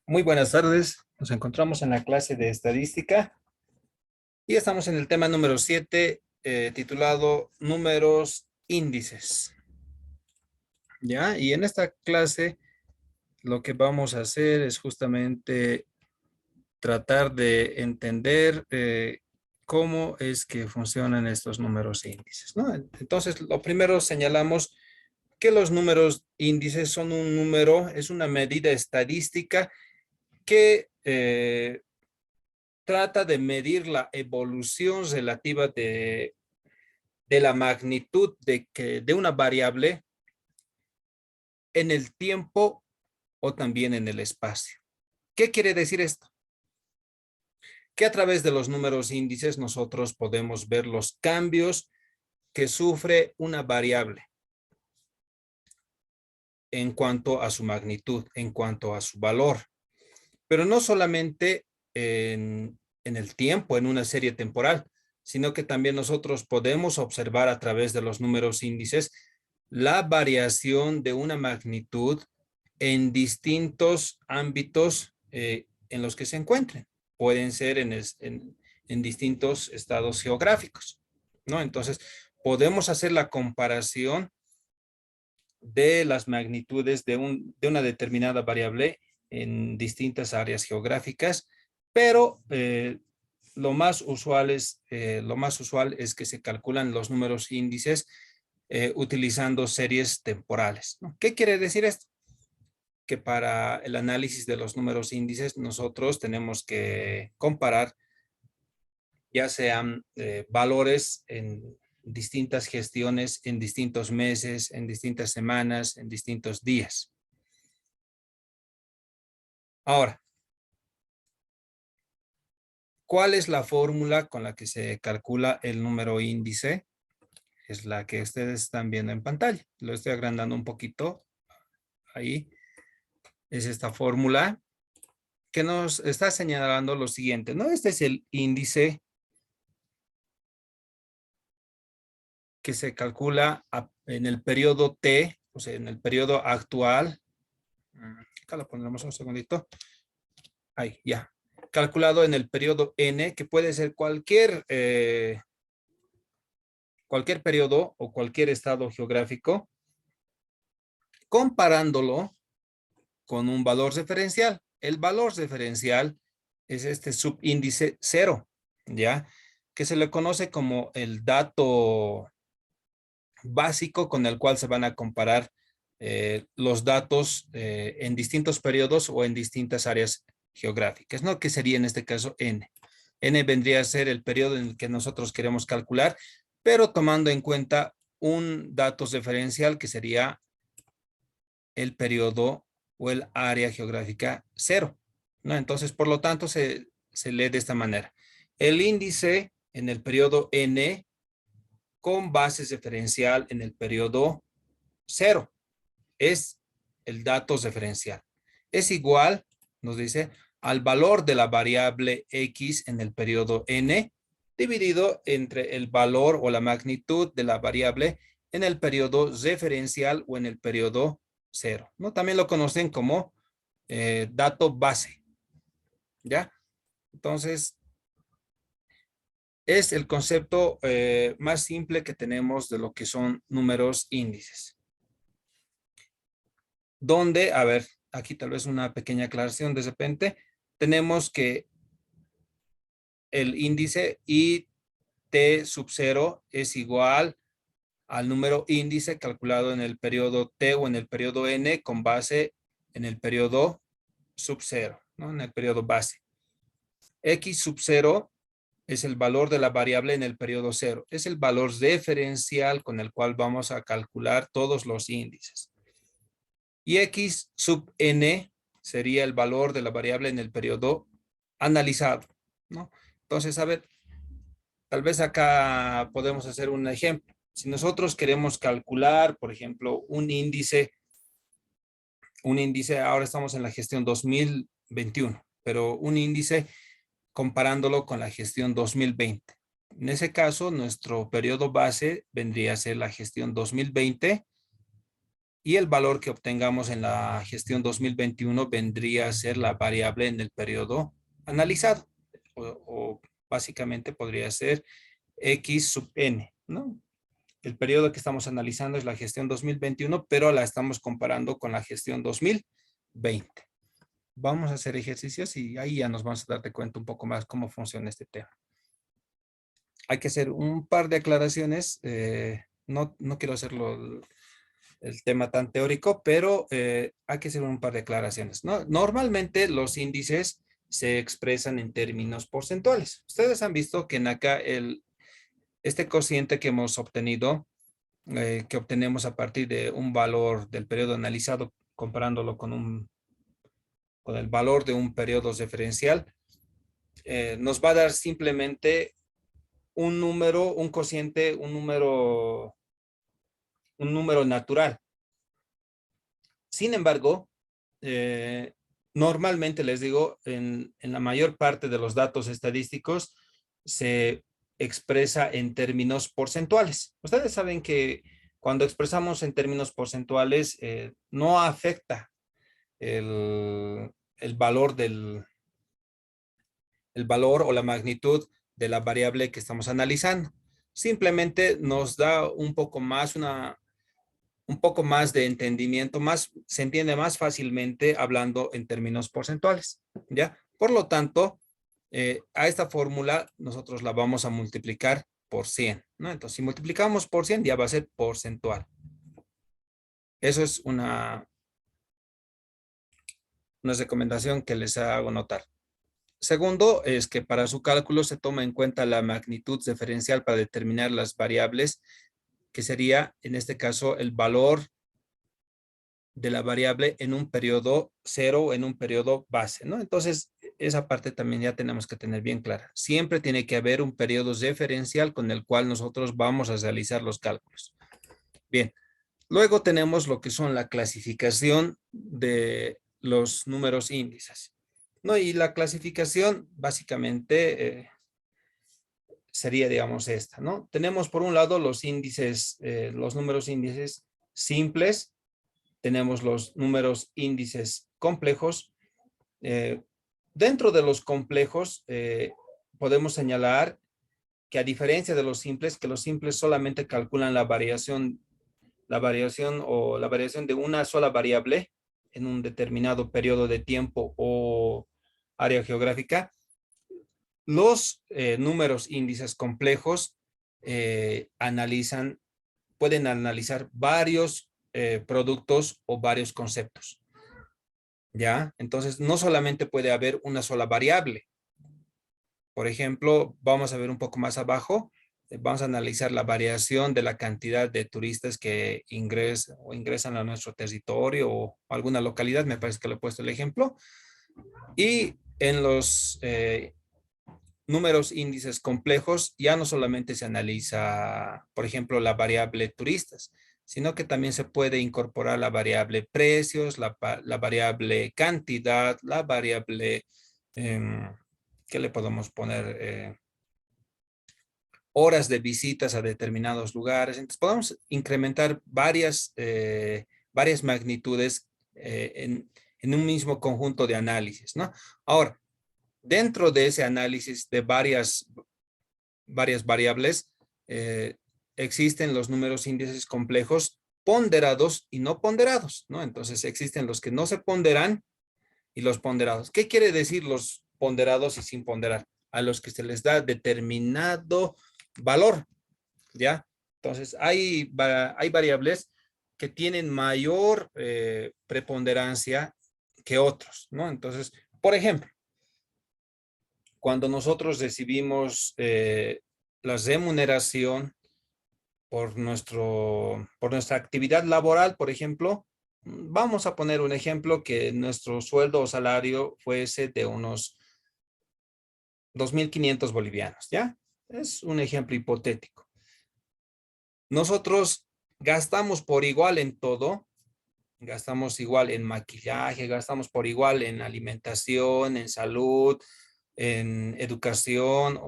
Muy buenas tardes. Nos encontramos en la clase de estadística y estamos en el tema número 7, titulado Números Índices. ¿Ya? Y en esta clase lo que vamos a hacer es justamente tratar de entender cómo es que funcionan estos números índices, ¿no? Entonces, lo primero señalamos que los números índices son un número, es una medida estadística que trata de medir la evolución relativa de la magnitud de una variable en el tiempo o también en el espacio. ¿Qué quiere decir esto? Que a través de los números índices nosotros podemos ver los cambios que sufre una variable en cuanto a su magnitud, en cuanto a su valor, pero no solamente en el tiempo, en una serie temporal, sino que también nosotros podemos observar a través de los números índices la variación de una magnitud en distintos ámbitos en los que se encuentren. Pueden ser en distintos estados geográficos, ¿no? Entonces, podemos hacer la comparación de las magnitudes de una determinada variable en distintas áreas geográficas, pero lo más usual es que se calculan los números índices utilizando series temporales, ¿no? ¿Qué quiere decir esto? Que para el análisis de los números índices nosotros tenemos que comparar ya sean valores en distintas gestiones, en distintos meses, en distintas semanas, en distintos días. Ahora, ¿cuál es la fórmula con la que se calcula el número índice? Es la que ustedes están viendo en pantalla. Lo estoy agrandando un poquito. Ahí es esta fórmula que nos está señalando lo siguiente, ¿no? Este es el índice que se calcula en el periodo T, o sea, en el periodo actual. Acá lo pondremos un segundito. Ahí, ya. Calculado en el periodo N, que puede ser cualquier periodo o cualquier estado geográfico, comparándolo con un valor referencial. El valor referencial es este subíndice 0, ¿ya? Que se le conoce como el dato básico con el cual se van a comparar los datos en distintos periodos o en distintas áreas geográficas, ¿no? Que sería en este caso N. N vendría a ser el periodo en el que nosotros queremos calcular, pero tomando en cuenta un dato referencial que sería el periodo o el área geográfica 0, ¿no? Entonces, por lo tanto, se lee de esta manera. El índice en el periodo N con base referencial en el periodo 0 es el dato referencial. Es igual, nos dice, al valor de la variable X en el periodo N dividido entre el valor o la magnitud de la variable en el periodo referencial o en el periodo 0, ¿no? También lo conocen como dato base, ¿ya? Entonces, es el concepto más simple que tenemos de lo que son números índices. Donde, a ver, aquí tal vez una pequeña aclaración de repente, tenemos que el índice IT sub 0 es igual al número índice calculado en el periodo T o en el periodo N con base en el periodo sub 0, ¿no? En el periodo base. X sub 0 es el valor de la variable en el periodo 0. Es el valor referencial con el cual vamos a calcular todos los índices. Y X sub N sería el valor de la variable en el periodo analizado, ¿no? Entonces, a ver, tal vez acá podemos hacer un ejemplo. Si nosotros queremos calcular, por ejemplo, un índice, ahora estamos en la gestión 2021, pero un índice comparándolo con la gestión 2020. En ese caso, nuestro periodo base vendría a ser la gestión 2020 Y el valor que obtengamos en la gestión 2021 vendría a ser la variable en el periodo analizado. O básicamente podría ser X sub n, ¿no? El periodo que estamos analizando es la gestión 2021, pero la estamos comparando con la gestión 2020. Vamos a hacer ejercicios y ahí ya nos vamos a dar cuenta un poco más cómo funciona este tema. Hay que hacer un par de aclaraciones. No quiero hacerlo el tema tan teórico, pero hay que hacer un par de aclaraciones, ¿no? Normalmente los índices se expresan en términos porcentuales. Ustedes han visto que en acá este cociente que hemos obtenido, que obtenemos a partir de un valor del periodo analizado, comparándolo con el valor de un periodo referencial, nos va a dar simplemente un número, un cociente, un número natural. Sin embargo, normalmente les digo, en la mayor parte de los datos estadísticos se expresa en términos porcentuales. Ustedes saben que cuando expresamos en términos porcentuales, no afecta el valor el valor o la magnitud de la variable que estamos analizando. Simplemente nos da un poco más un poco más de entendimiento, se entiende más fácilmente hablando en términos porcentuales, ¿ya? Por lo tanto, a esta fórmula nosotros la vamos a multiplicar por 100, ¿no? Entonces, si multiplicamos por 100, ya va a ser porcentual. Eso es una recomendación que les hago notar. Segundo, es que para su cálculo se toma en cuenta la magnitud diferencial para determinar las variables, que sería, en este caso, el valor de la variable en un periodo cero o en un periodo base, ¿no? Entonces, esa parte también ya tenemos que tener bien clara. Siempre tiene que haber un periodo referencial con el cual nosotros vamos a realizar los cálculos. Bien, luego tenemos lo que son la clasificación de los números índices, ¿no? Y la clasificación básicamente sería, digamos, esta, ¿no? Tenemos por un lado los índices, los números índices simples, tenemos los números índices complejos. Eh, Dentro de los complejos, podemos señalar que a diferencia de los simples, que los simples solamente calculan la variación de una sola variable en un determinado periodo de tiempo o área geográfica. Los números índices complejos pueden analizar varios productos o varios conceptos. ¿Ya? Entonces, no solamente puede haber una sola variable. Por ejemplo, vamos a ver un poco más abajo, vamos a analizar la variación de la cantidad de turistas que ingresan a nuestro territorio o alguna localidad, me parece que le he puesto el ejemplo. Y en los números índices complejos ya no solamente se analiza, por ejemplo, la variable turistas, sino que también se puede incorporar la variable precios, la variable cantidad, la variable, ¿qué le podemos poner? Horas de visitas a determinados lugares. Entonces podemos incrementar varias magnitudes en un mismo conjunto de análisis, ¿no? Ahora, dentro de ese análisis de varias variables, existen los números índices complejos ponderados y no ponderados, ¿no? Entonces existen los que no se ponderan y los ponderados. ¿Qué quiere decir los ponderados y sin ponderar? A los que se les da determinado valor, ¿ya? Entonces hay variables que tienen mayor preponderancia que otros, ¿no? Entonces, por ejemplo, cuando nosotros recibimos la remuneración por nuestra actividad laboral, por ejemplo, vamos a poner un ejemplo que nuestro sueldo o salario fuese de unos 2.500 bolivianos, ¿ya? Es un ejemplo hipotético. Nosotros gastamos por igual en todo, gastamos igual en maquillaje, gastamos por igual en alimentación, en salud, en educación,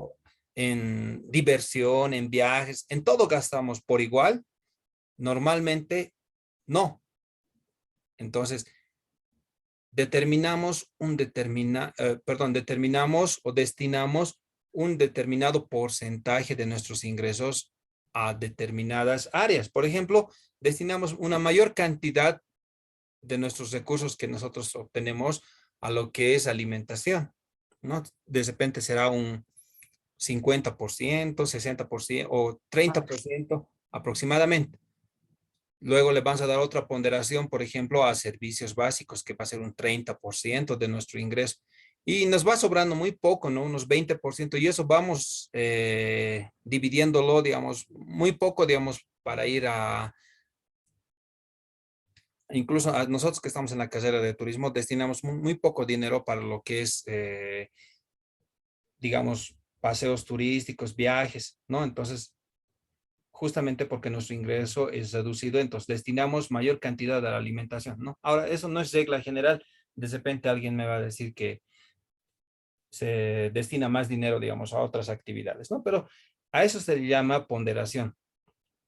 en diversión, en viajes, en todo gastamos por igual. Normalmente no. Entonces, determinamos determinamos o destinamos un determinado porcentaje de nuestros ingresos a determinadas áreas. Por ejemplo, destinamos una mayor cantidad de nuestros recursos que nosotros obtenemos a lo que es alimentación, ¿no? De repente será un 50%, 60% o 30% aproximadamente. Luego le vamos a dar otra ponderación, por ejemplo, a servicios básicos, que va a ser un 30% de nuestro ingreso. Y nos va sobrando muy poco, ¿no? Unos 20%. Y eso vamos dividiéndolo, digamos, muy poco, digamos, para ir a, incluso a nosotros que estamos en la carrera de turismo, destinamos muy poco dinero para lo que es, digamos, paseos turísticos, viajes, ¿no? Entonces, justamente porque nuestro ingreso es reducido, entonces destinamos mayor cantidad a la alimentación, ¿no? Ahora, eso no es regla general. De repente alguien me va a decir que se destina más dinero, digamos, a otras actividades, ¿no? Pero a eso se le llama ponderación.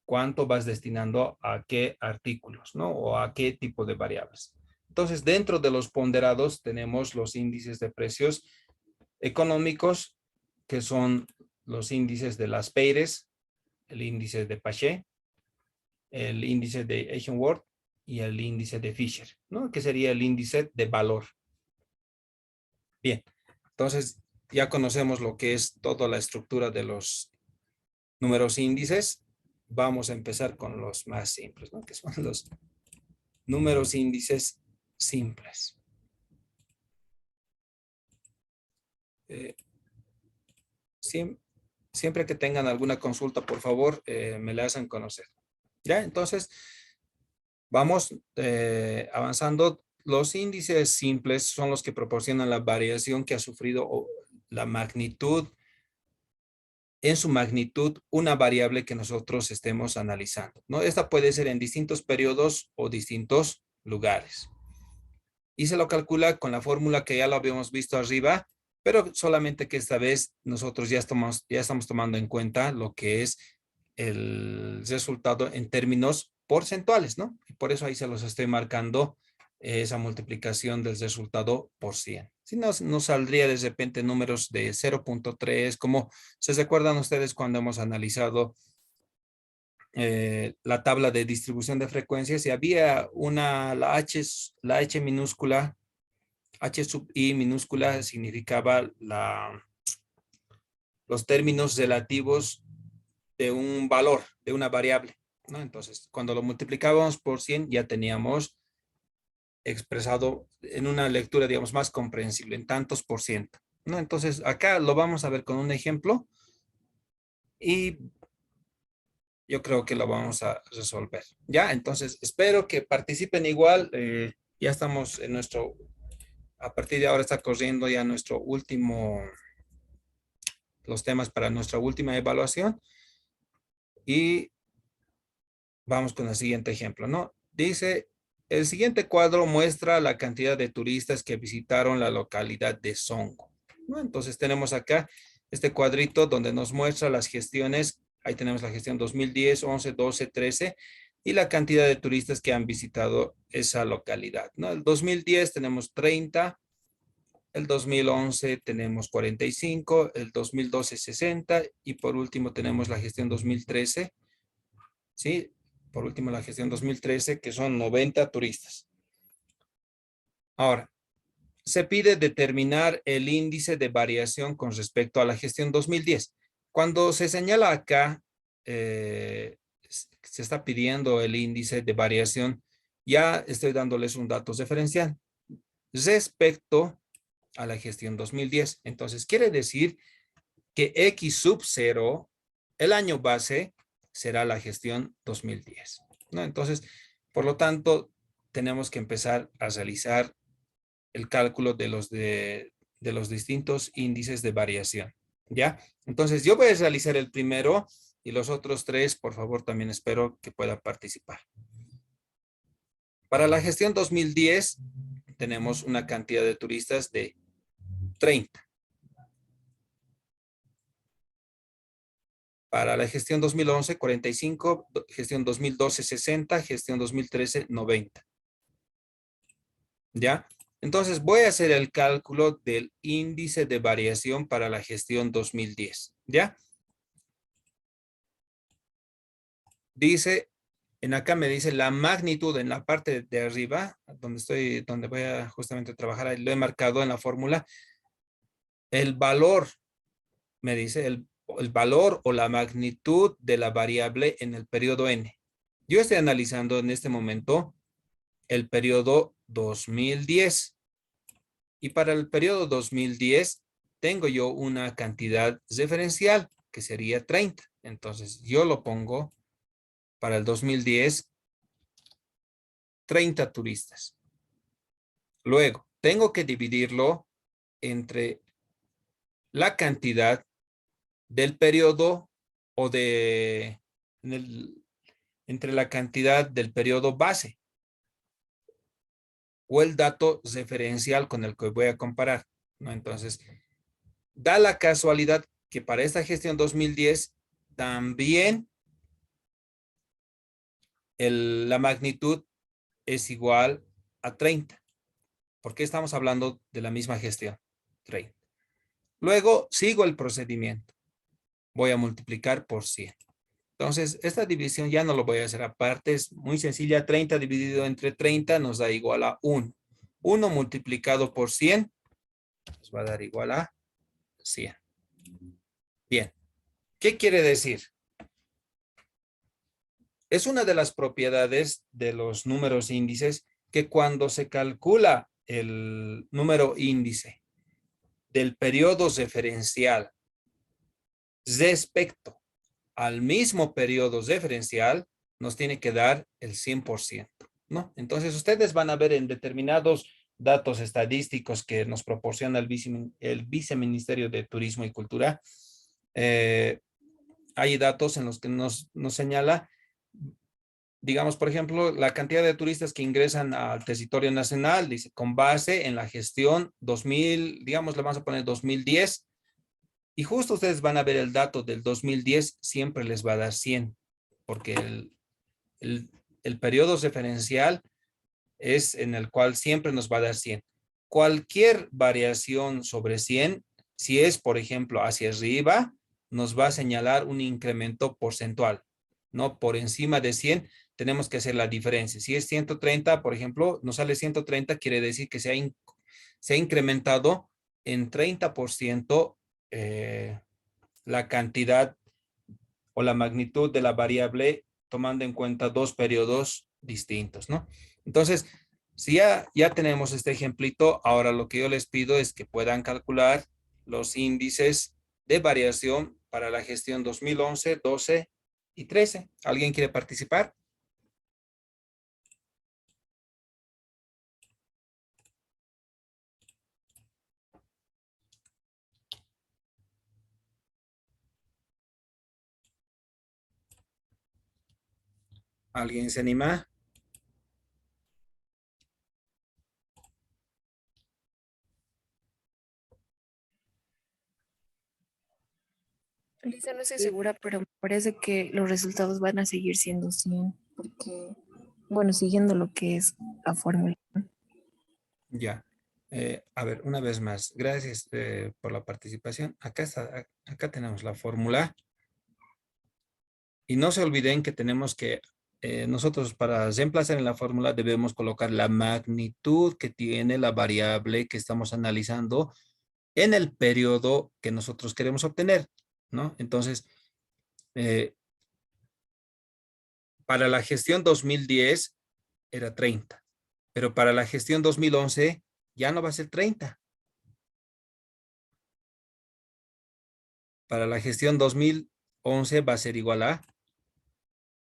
¿Cuánto vas destinando a qué artículos, ¿no? O a qué tipo de variables. Entonces, dentro de los ponderados tenemos los índices de precios económicos, que son los índices de las Peires, el índice de Paché, el índice de Eisenhower y el índice de Fisher, ¿no? Que sería el índice de valor. Bien, entonces ya conocemos lo que es toda la estructura de los números índices. Vamos a empezar con los más simples, ¿no? Que son los números índices simples. Eh, siempre que tengan alguna consulta, por favor, me la hacen conocer. ¿Ya? Entonces, vamos avanzando. Los índices simples son los que proporcionan la variación que ha sufrido o la magnitud, en su magnitud, una variable que nosotros estemos analizando, ¿no? Esta puede ser en distintos periodos o distintos lugares. Y se lo calcula con la fórmula que ya lo habíamos visto arriba, pero solamente que esta vez nosotros ya estamos tomando en cuenta lo que es el resultado en términos porcentuales, ¿no? Y por eso ahí se los estoy marcando esa multiplicación del resultado por 100. Si no, nos saldría de repente números de 0.3, como se recuerdan ustedes cuando hemos analizado la tabla de distribución de frecuencias y había la H minúscula, H sub I minúscula significaba los términos relativos de un valor, de una variable, ¿no? Entonces, cuando lo multiplicábamos por 100, ya teníamos expresado en una lectura, digamos, más comprensible, en tantos por ciento, ¿no? Entonces, acá lo vamos a ver con un ejemplo y yo creo que lo vamos a resolver. Ya, entonces, espero que participen igual. Ya estamos en a partir de ahora está corriendo ya los temas para nuestra última evaluación. Y vamos con el siguiente ejemplo, ¿no? Dice, el siguiente cuadro muestra la cantidad de turistas que visitaron la localidad de Songo, ¿no? Entonces tenemos acá este cuadrito donde nos muestra las gestiones. Ahí tenemos la gestión 2010, 11, 12, 13 y la cantidad de turistas que han visitado esa localidad, ¿no? El 2010 tenemos 30, el 2011 tenemos 45, el 2012 60 y por último tenemos la gestión 2013. ¿Sí? Por último, la gestión 2013, que son 90 turistas. Ahora, se pide determinar el índice de variación con respecto a la gestión 2010. Cuando se señala acá, se está pidiendo el índice de variación, ya estoy dándoles un dato referencial respecto a la gestión 2010. Entonces, quiere decir que X sub 0, el año base, será la gestión 2010, ¿no? Entonces, por lo tanto, tenemos que empezar a realizar el cálculo de los distintos índices de variación, ¿ya? Entonces, yo voy a realizar el primero y los otros tres, por favor, también espero que puedan participar. Para la gestión 2010, tenemos una cantidad de turistas de 30. Para la gestión 2011, 45, gestión 2012, 60, gestión 2013, 90. ¿Ya? Entonces voy a hacer el cálculo del índice de variación para la gestión 2010. ¿Ya? Dice, en acá me dice la magnitud en la parte de arriba, donde voy a justamente trabajar, ahí lo he marcado en la fórmula, el valor, me dice, el valor o la magnitud de la variable en el periodo n. Yo estoy analizando en este momento el periodo 2010. Y para el periodo 2010 tengo yo una cantidad referencial que sería 30. Entonces yo lo pongo para el 2010, 30 turistas. Luego tengo que dividirlo entre la cantidad del periodo o entre la cantidad del periodo base o el dato referencial con el que voy a comparar, ¿no? Entonces, da la casualidad que para esta gestión 2010 también la magnitud es igual a 30, porque estamos hablando de la misma gestión, 30. Luego sigo el procedimiento. Voy a multiplicar por 100. Entonces, esta división ya no lo voy a hacer aparte, es muy sencilla. 30 dividido entre 30 nos da igual a 1. 1 multiplicado por 100 nos va a dar igual a 100. Bien, ¿qué quiere decir? Es una de las propiedades de los números índices que cuando se calcula el número índice del periodo referencial respecto al mismo periodo referencial, nos tiene que dar el 100%, ¿no? Entonces, ustedes van a ver en determinados datos estadísticos que nos proporciona el Viceministerio de Turismo y Cultura, eh, hay datos en los que nos señala, digamos, por ejemplo, la cantidad de turistas que ingresan al territorio nacional, dice, con base en la gestión 2000, digamos, le vamos a poner 2010, y justo ustedes van a ver el dato del 2010, siempre les va a dar 100, porque el, el periodo referencial es en el cual siempre nos va a dar 100. Cualquier variación sobre 100, si es, por ejemplo, hacia arriba, nos va a señalar un incremento porcentual, ¿no? Por encima de 100, tenemos que hacer la diferencia. Si es 130, por ejemplo, nos sale 130, quiere decir que se ha incrementado en 30% la cantidad o la magnitud de la variable tomando en cuenta dos periodos distintos, ¿no? Entonces, si ya tenemos este ejemplito, ahora lo que yo les pido es que puedan calcular los índices de variación para la gestión 2011, 12 y 13. ¿Alguien quiere participar? ¿Alguien se anima? Lisa, no estoy segura, pero me parece que los resultados van a seguir siendo 100, porque, bueno, siguiendo lo que es la fórmula. Ya. A ver, una vez más, gracias por la participación. Acá está, acá tenemos la fórmula. Y no se olviden que tenemos que, nosotros para reemplazar en la fórmula debemos colocar la magnitud que tiene la variable que estamos analizando en el periodo que nosotros queremos obtener, ¿no? Entonces, eh, para la gestión 2010 era 30, pero para la gestión 2011 ya no va a ser 30. Para la gestión 2011 va a ser igual a,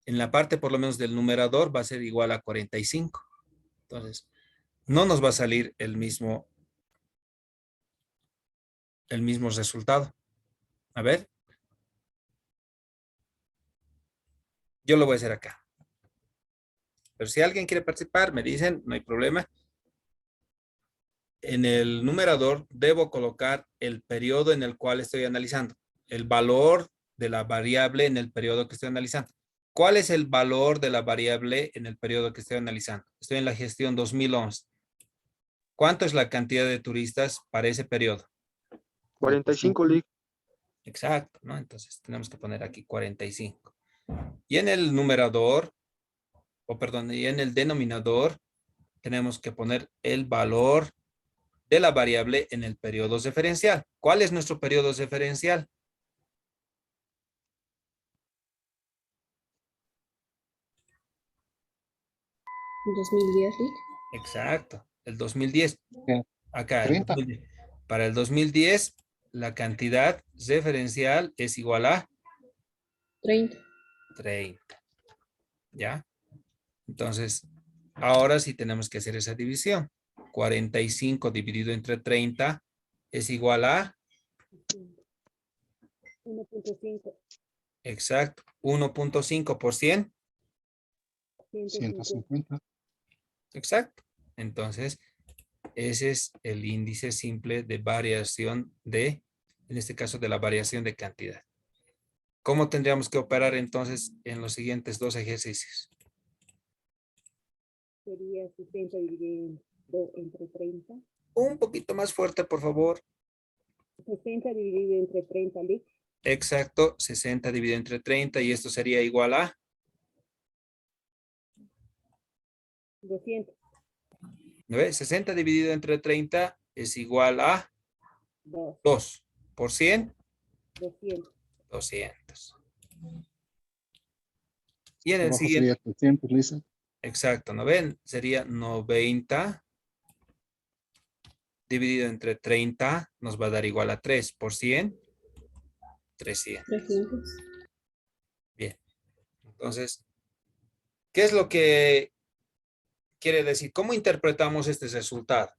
en la parte por lo menos del numerador va a ser igual a 45. Entonces, no nos va a salir el mismo resultado. A ver, yo lo voy a hacer acá. Pero si alguien quiere participar, me dicen, no hay problema. En el numerador debo colocar el periodo en el cual estoy analizando, el valor de la variable en el periodo que estoy analizando. ¿Cuál es el valor de la variable en el periodo que estoy analizando? Estoy en la gestión 2011. ¿Cuánto es la cantidad de turistas para ese periodo? 45 Lick. Exacto, ¿no? Entonces tenemos que poner aquí 45. Y en el numerador, o perdón, y en el denominador, tenemos que poner el valor de la variable en el periodo referencial. ¿Cuál es nuestro periodo referencial? Lick. Exacto, el 2010. Acá, el 30. 2010. Para el 2010, la cantidad referencial es igual a 30. 30. ¿Ya? Entonces, ahora sí tenemos que hacer esa división. 45 dividido entre 30 es igual a, 1.5. exacto, 1.5%. 150. Exacto. Entonces, ese es el índice simple de variación de, en este caso, de la variación de cantidad. ¿Cómo tendríamos que operar entonces en los siguientes dos ejercicios? Sería 60 dividido entre 30. Un poquito más fuerte, por favor. 60 dividido entre 30 Lick. Exacto, 60 dividido entre 30 y esto sería igual a 200. ¿no ves? 60 dividido entre 30 es igual a 2. 2 por 100, 200. 200. Y en el Abajo siguiente, sería 300, Lisa. exacto, ¿no ven? Sería 90 dividido entre 30 nos va a dar igual a 3 por 100, 300. 300. Bien, entonces, ¿qué es lo que quiere decir? ¿Cómo interpretamos este resultado?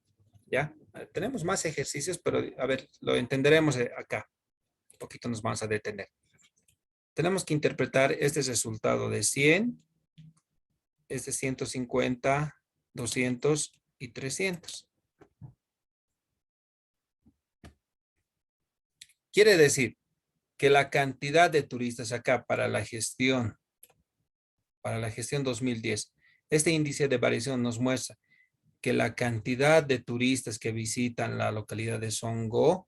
¿Ya? Tenemos más ejercicios, pero a ver, lo entenderemos acá. Un poquito nos vamos a detener. Tenemos que interpretar este resultado de 100, este 150, 200 y 300. Quiere decir que la cantidad de turistas acá para la gestión 2010, este índice de variación nos muestra que la cantidad de turistas que visitan la localidad de Songo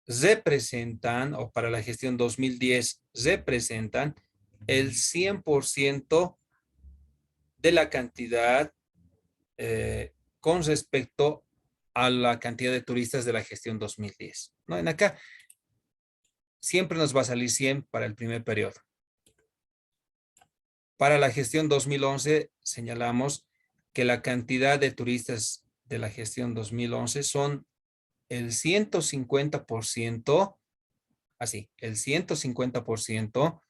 representan, o para la gestión 2010, representan el 100% de la cantidad con respecto a la cantidad de turistas de la gestión 2010. ¿No? En acá siempre nos va a salir 100 para el primer periodo. Para la gestión 2011 señalamos que la cantidad de turistas de la gestión 2011 son el 150%, así, el 150%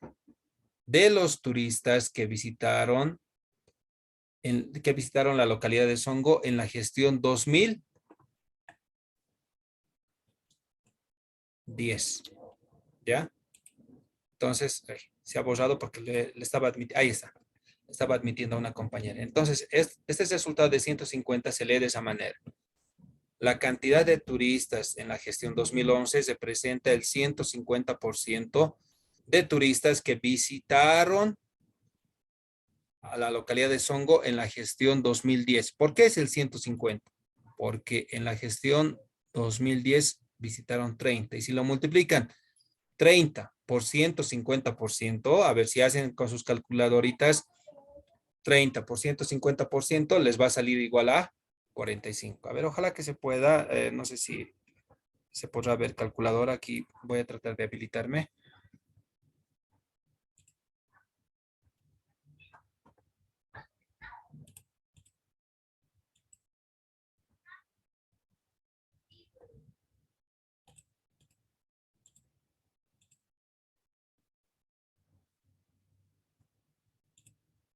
de los turistas que visitaron la localidad de Songo en la gestión 2010. ¿Ya? Entonces, se ha borrado porque le estaba admitiendo, ahí está, estaba admitiendo a una compañera. Entonces, este resultado de 150 se lee de esa manera. La cantidad de turistas en la gestión 2011 representa el 150% de turistas que visitaron a la localidad de Songo en la gestión 2010. ¿Por qué es el 150? Porque en la gestión 2010 visitaron 30. Y si lo multiplican 30 por 150%, a ver si hacen con sus calculadoritas, 30 por 150% les va a salir igual a 45. A ver, ojalá que se pueda, no sé si se podrá ver calculadora, aquí voy a tratar de habilitarme.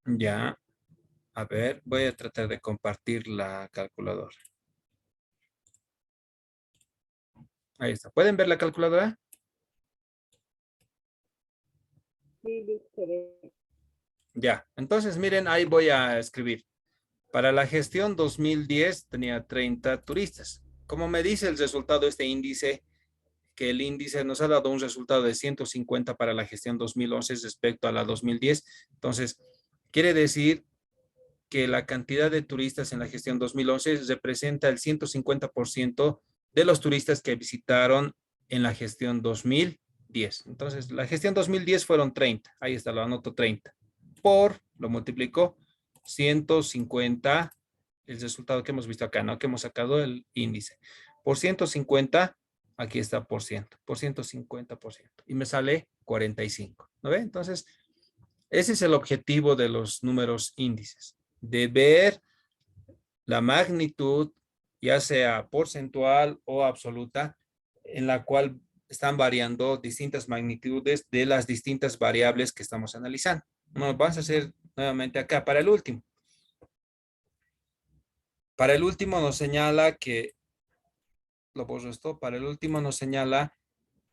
Ya, a ver, voy a tratar de compartir la calculadora. Ahí está. ¿Pueden ver la calculadora? Sí, Lick, se ve. Ya, entonces miren, ahí voy a escribir. Para la gestión 2010 tenía 30 turistas. Como me dice el resultado de este índice, que el índice nos ha dado un resultado de 150 para la gestión 2011 respecto a la 2010. Entonces, quiere decir que la cantidad de turistas en la gestión 2011 representa el 150% de los turistas que visitaron en la gestión 2010. Entonces, la gestión 2010 fueron 30. Ahí está, lo anoto 30. Lo multiplico, 150, el resultado que hemos visto acá, ¿no? Que hemos sacado el índice. Por 150, aquí está por 150%. Y me sale 45, ¿no ve? Entonces, ese es el objetivo de los números índices, de ver la magnitud, ya sea porcentual o absoluta, en la cual están variando distintas magnitudes de las distintas variables que estamos analizando. Bueno, vamos a hacer nuevamente acá para el último. Para el último nos señala que, lo borro esto, para el último nos señala,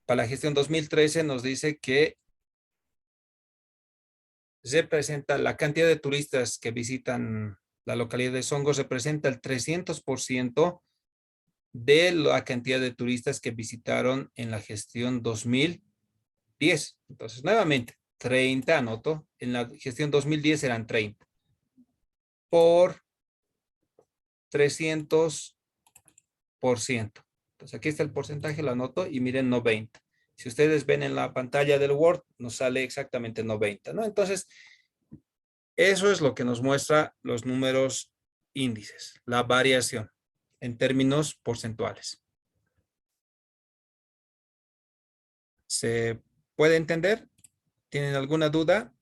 para la gestión 2013 nos dice que representa la cantidad de turistas que visitan la localidad de Songos, representa el 300% de la cantidad de turistas que visitaron en la gestión 2010. Entonces, nuevamente, 30, anoto, en la gestión 2010 eran 30. Por 300%. Entonces, aquí está el porcentaje, lo anoto y miren 90. Si ustedes ven en la pantalla del Word, nos sale exactamente 90, ¿no? Entonces, eso es lo que nos muestra los números índices, la variación en términos porcentuales. ¿Se puede entender? ¿Tienen alguna duda?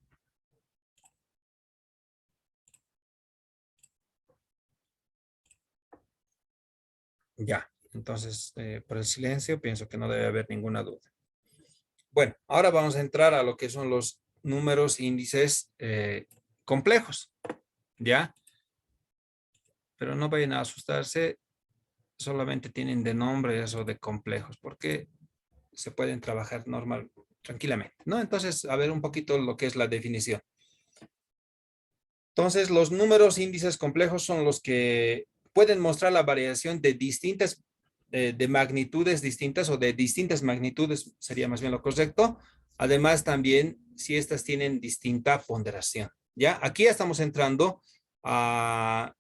Ya, entonces, por el silencio, pienso que no debe haber ninguna duda. Bueno, ahora vamos a entrar a lo que son los números índices complejos, ¿ya? Pero no vayan a asustarse, solamente tienen de nombre eso de complejos, porque se pueden trabajar normal, tranquilamente, ¿no? Entonces, a ver un poquito lo que es la definición. Entonces, los números índices complejos son los que pueden mostrar la variación de distintas, de magnitudes distintas o de distintas magnitudes, sería más bien lo correcto. Además, también si estas tienen distinta ponderación, ¿ya? Aquí ya estamos entrando a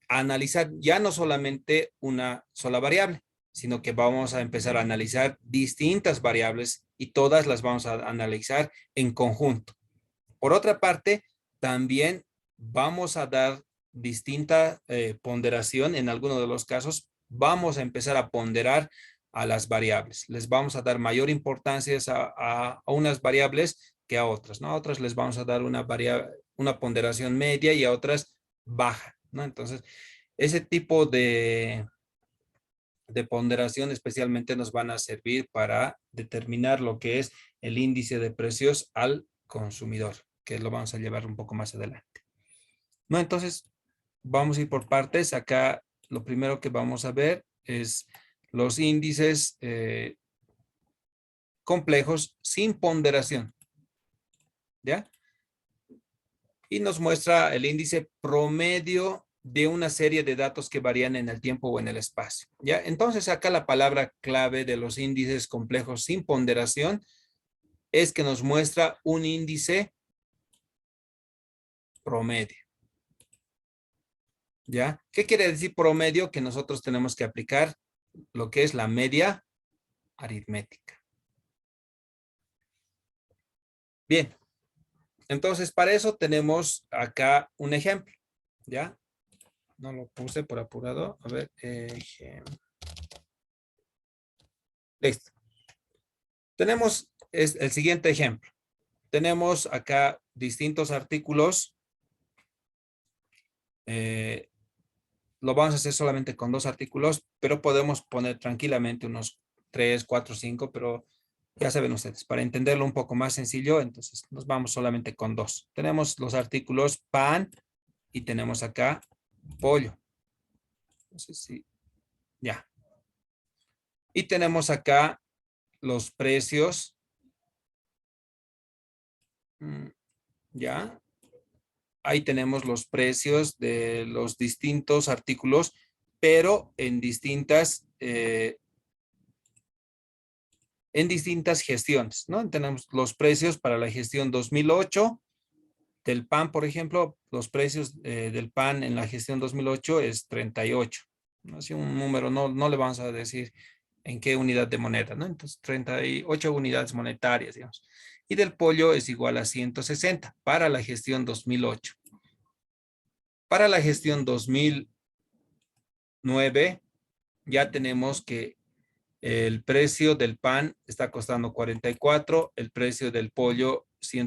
analizar ya no solamente una sola variable, sino que vamos a empezar a analizar distintas variables y todas las vamos a analizar en conjunto. Por otra parte, también vamos a dar distinta ponderación. En algunos de los casos, vamos a empezar a ponderar a las variables. Les vamos a dar mayor importancia a unas variables que a otras, ¿no? A otras les vamos a dar una ponderación media y a otras baja, ¿no? Entonces, ese tipo de ponderación especialmente nos van a servir para determinar lo que es el índice de precios al consumidor, que lo vamos a llevar un poco más adelante. No, entonces vamos a ir por partes. Acá lo primero que vamos a ver es los índices complejos sin ponderación, ¿ya? Y nos muestra el índice promedio de una serie de datos que varían en el tiempo o en el espacio, ¿ya? Entonces acá la palabra clave de los índices complejos sin ponderación es que nos muestra un índice promedio, ¿ya? ¿Qué quiere decir promedio? Que nosotros tenemos que aplicar lo que es la media aritmética. Bien, entonces para eso tenemos acá un ejemplo, ¿ya? No lo puse por apurado. A ver, listo. Tenemos el siguiente ejemplo. Tenemos acá distintos artículos. Lo vamos a hacer solamente con 2 artículos, pero podemos poner tranquilamente unos 3, 4, 5, pero ya saben ustedes, para entenderlo un poco más sencillo, entonces nos vamos solamente con 2. Tenemos los artículos pan y tenemos acá pollo. No sé si, ya. Y tenemos acá los precios. Ya. Ahí tenemos los precios de los distintos artículos, pero en distintas gestiones, ¿no? Tenemos los precios para la gestión 2008, del pan, por ejemplo, los precios del pan en la gestión 2008 es 38. ¿No? Así un número, no le vamos a decir en qué unidad de moneda, ¿no? Entonces, 38 unidades monetarias, digamos. Y del pollo es igual a 160 para la gestión 2008. Para la gestión 2009, ya tenemos que el precio del pan está costando 44, el precio del pollo 100.